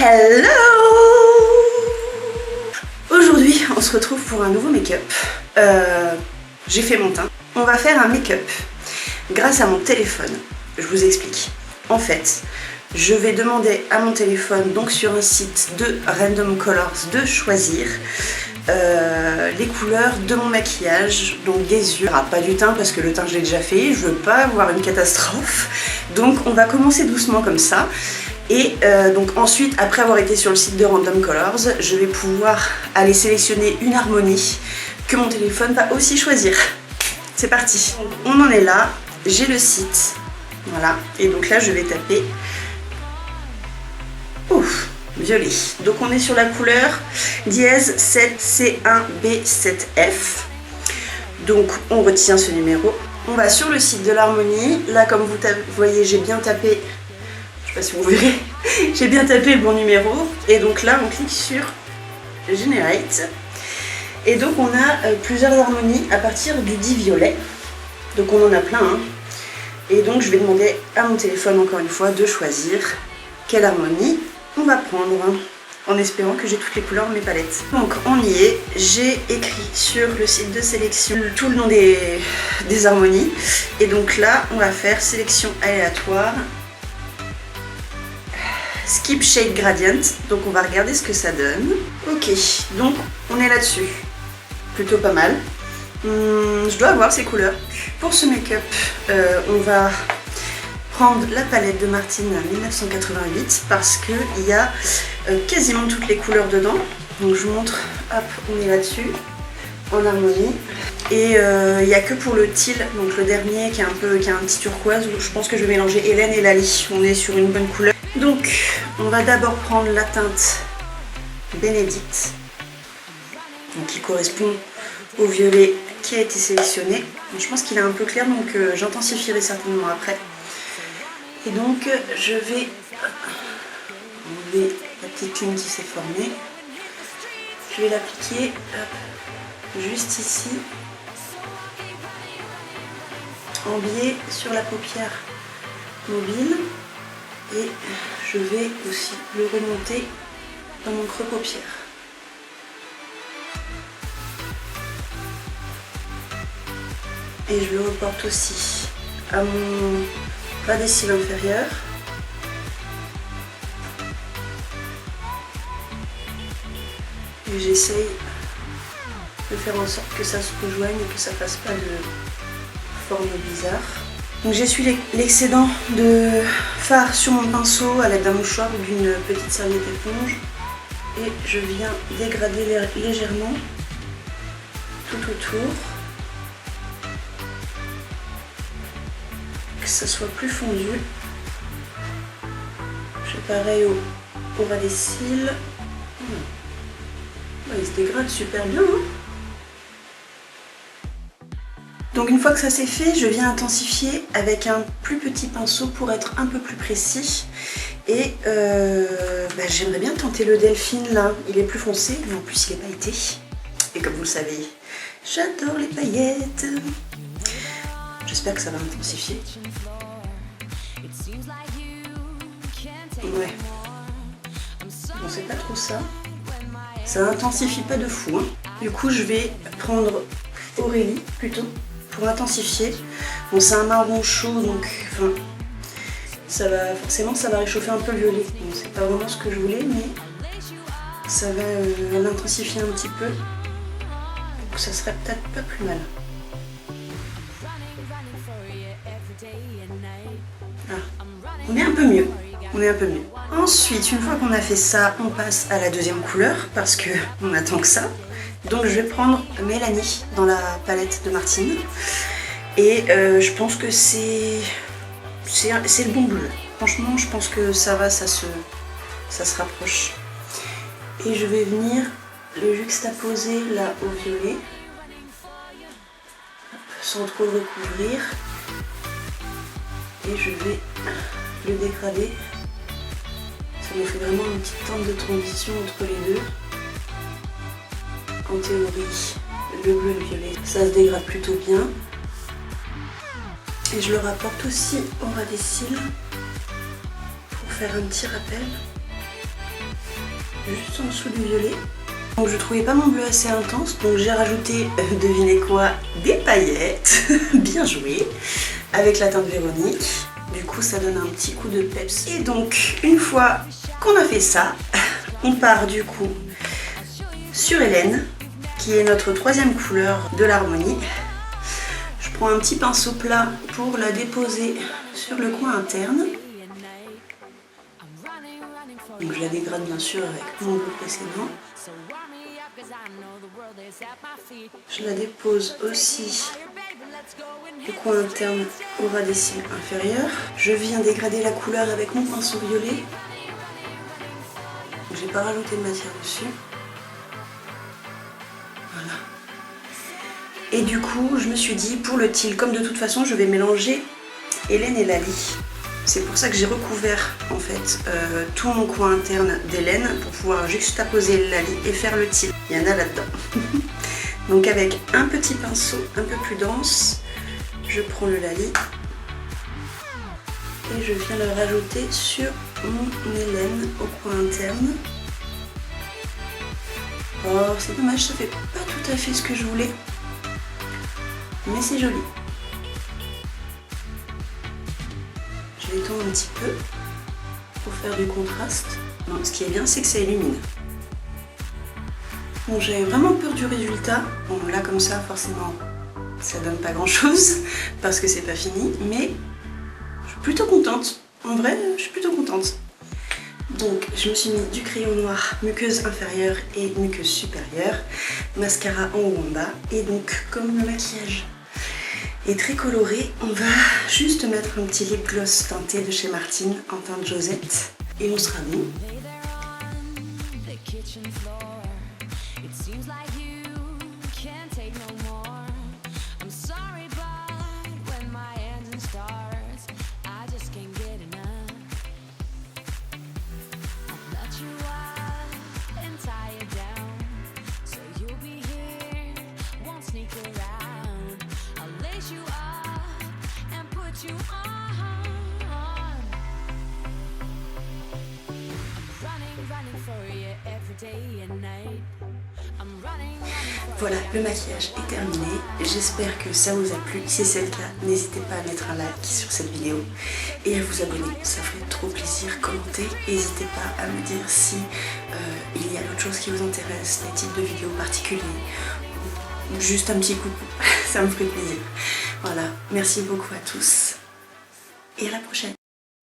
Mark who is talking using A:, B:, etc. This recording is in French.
A: Hello! Aujourd'hui, on se retrouve pour un nouveau make-up. J'ai fait mon teint. On va faire un make-up grâce à mon téléphone. Je vous explique. En fait, je vais demander à mon téléphone, donc sur un site de Random Colors, de choisir les couleurs de mon maquillage, donc des yeux. Pas du teint parce que le teint je l'ai déjà fait, je veux pas avoir une catastrophe. Donc on va commencer doucement comme ça. Et donc ensuite, après avoir été sur le site de Random Colors, je vais pouvoir aller sélectionner une harmonie que mon téléphone va aussi choisir. C'est parti. On en est là, j'ai le site, voilà. Et donc là je vais taper violet. Donc on est sur la couleur dièse 7C1B7F. Donc on retient ce numéro. On va sur le site de l'harmonie. Là comme vous voyez, j'ai bien tapé, je sais pas si vous verrez, j'ai bien tapé le bon numéro. Et donc là on clique sur Generate. Et donc on a plusieurs harmonies à partir du dit violet. Donc on en a plein. Hein. Et donc je vais demander à mon téléphone encore une fois de choisir quelle harmonie on va prendre, en espérant que j'ai toutes les couleurs de mes palettes. Donc on y est, j'ai écrit sur le site de sélection tout le nom des harmonies. Et donc là on va faire sélection aléatoire, skip shade gradient. Donc on va regarder ce que ça donne. Ok, donc on est là-dessus, plutôt pas mal. Je dois avoir ces couleurs. Pour ce make-up, on va prendre la palette de Martine 1988 parce qu'il y a quasiment toutes les couleurs dedans. Donc je vous montre, hop, on est là-dessus, en harmonie. Et il n'y a que pour le teal, donc le dernier qui a un petit turquoise, où je pense que je vais mélanger Hélène et Lali. On est sur une bonne couleur. Donc on va d'abord prendre la teinte Bénédicte, donc qui correspond au violet qui a été sélectionné. Donc, je pense qu'il est un peu clair, donc j'intensifierai certainement après. Et donc je vais enlever la petite ligne qui s'est formée. Je vais l'appliquer juste ici, en biais sur la paupière mobile. Et je vais aussi le remonter dans mon creux paupière. Et je le reporte aussi à mon bas des cils inférieur. Et j'essaye de faire en sorte que ça se rejoigne et que ça fasse pas de forme bizarre. Donc j'essuie l'excédent de fard sur mon pinceau à l'aide d'un mouchoir ou d'une petite serviette éponge. Et je viens dégrader légèrement tout autour. Que ça soit plus fondu. Je fais pareil au bas des cils. Il se dégrade super bien. Hein. Donc une fois que ça c'est fait, je viens intensifier avec un plus petit pinceau pour être un peu plus précis. Et j'aimerais bien tenter le Delphine là. Il est plus foncé, mais en plus il est pailleté. Et comme vous le savez, j'adore les paillettes. J'espère que ça va intensifier. Ouais. Bon, c'est pas trop ça. Ça n'intensifie pas de fou. Hein. Du coup, je vais prendre Aurélie plutôt pour intensifier. Bon, c'est un marron chaud, donc ça va forcément ça va réchauffer un peu le violet. Bon, c'est pas vraiment ce que je voulais, mais ça va l'intensifier un petit peu. Donc ça serait peut-être pas plus mal. Ah, on est un peu mieux. Ensuite, une fois qu'on a fait ça, on passe à la deuxième couleur parce que on attend que ça. Donc je vais prendre Mélanie dans la palette de Martine. Et je pense que c'est le bon bleu. Franchement, je pense que ça va, ça se rapproche. Et je vais venir le juxtaposer là au violet, sans trop le recouvrir. Et je vais le dégrader. Ça me fait vraiment une petite teinte de transition entre les deux. En théorie, le bleu et le violet, ça se dégrade plutôt bien. Et je le rapporte aussi au ras des cils pour faire un petit rappel. juste en dessous du violet. Donc je trouvais pas mon bleu assez intense, donc j'ai rajouté, devinez quoi, des paillettes, bien joué, avec la teinte Véronique. Du coup ça donne un petit coup de peps. Et donc une fois qu'on a fait ça, on part du coup sur Hélène, qui est notre troisième couleur de l'harmonie. Je prends un petit pinceau plat pour la déposer sur le coin interne. Donc je la dégrade bien sûr avec mon bleu précédent. Je la dépose aussi le coin interne au ras des cils inférieurs. Je viens dégrader la couleur avec mon pinceau violet. J'ai pas rajouté de matière dessus. Voilà. Et du coup, je me suis dit, pour le teal, comme de toute façon, je vais mélanger Hélène et Lali. C'est pour ça que j'ai recouvert en fait tout mon coin interne d'Hélène pour pouvoir juxtaposer Lali et faire le teal. Il y en a là-dedans. Donc avec un petit pinceau un peu plus dense, je prends le Lali et je viens le rajouter sur mon Hélène au coin interne. Oh, c'est dommage, ça fait pas tout à fait ce que je voulais, mais c'est joli. Je l'étends un petit peu pour faire du contraste. Non, ce qui est bien, c'est que ça illumine. Bon, j'avais vraiment peur du résultat. Bon, là, comme ça, forcément, ça donne pas grand-chose parce que c'est pas fini, mais je suis plutôt contente. En vrai, je suis plutôt contente. Donc, je me suis mis du crayon noir, muqueuse inférieure et muqueuse supérieure, mascara en haut en bas, et donc, comme le maquillage est très coloré, on va juste mettre un petit lip gloss teinté de chez Martine en teinte Josette et on sera bon. Voilà, le maquillage est terminé. J'espère que ça vous a plu. Si c'est le cas, n'hésitez pas à mettre un like sur cette vidéo et à vous abonner. Ça ferait trop plaisir. Commentez. N'hésitez pas à me dire si il y a d'autres choses qui vous intéressent, des types de vidéos particuliers, ou juste un petit coucou. Ça me ferait plaisir. Voilà, merci beaucoup à tous et à la prochaine.